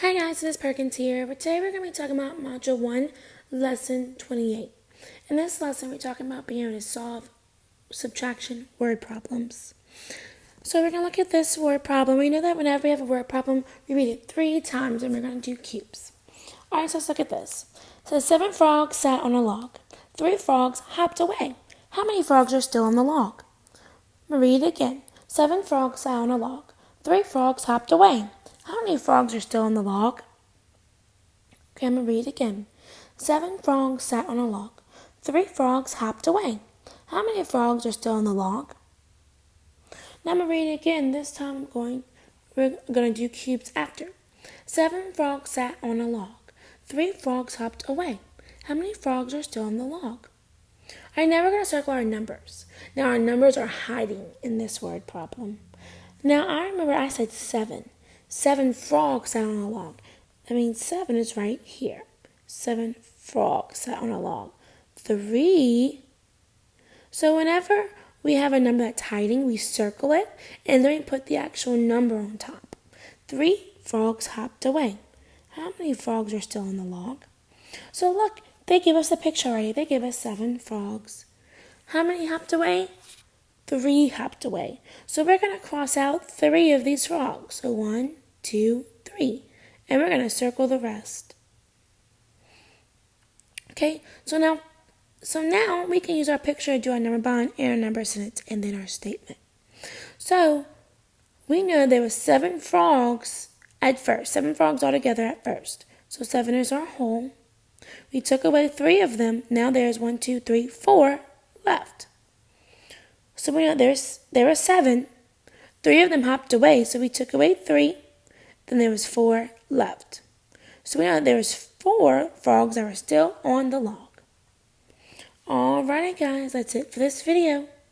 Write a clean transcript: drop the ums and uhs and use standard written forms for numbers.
Hi guys, this is Perkins here. But today we're going to be talking about Module 1, Lesson 28. In this lesson, we're talking about being able to solve subtraction word problems. So we're going to look at this word problem. We know that whenever we have a word problem, we read it 3 times and we're going to do cubes. Alright, so let's look at this. It says 7 frogs sat on a log. 3 frogs hopped away. How many frogs are still on the log? I'm going to read it again. 7 frogs sat on a log. 3 frogs hopped away. How many frogs are still on the log? Okay, I'm going to read it again. 7 frogs sat on a log. 3 frogs hopped away. How many frogs are still on the log? Now I'm going to read it again. This time we're going to do cubes after. 7 frogs sat on a log. 3 frogs hopped away. How many frogs are still on the log? Alright, now we're going to circle our numbers. Now our numbers are hiding in this word problem. Now I remember I said 7. 7 frogs sat on a log. That means 7 is right here. 7 frogs sat on a log. 3. So whenever we have a number that's hiding, we circle it, and then we put the actual number on top. 3 frogs hopped away. How many frogs are still on the log? So look, they give us a picture already. They give us 7 frogs. How many hopped away? 3 hopped away. So we're going to cross out 3 of these frogs. So 1, 2, 3. And we're going to circle the rest. Okay, so now we can use our picture to do our number bond and our number sentence and then our statement. So we know there was 7 frogs at first. 7 frogs altogether at first. So 7 is our whole. We took away 3 of them. Now there's 1, 2, 3, 4 left. So we know there were 7. 3 of them hopped away, so we took away 3. Then there was 4 left. So we know there was 4 frogs that were still on the log. Alrighty guys, that's it for this video.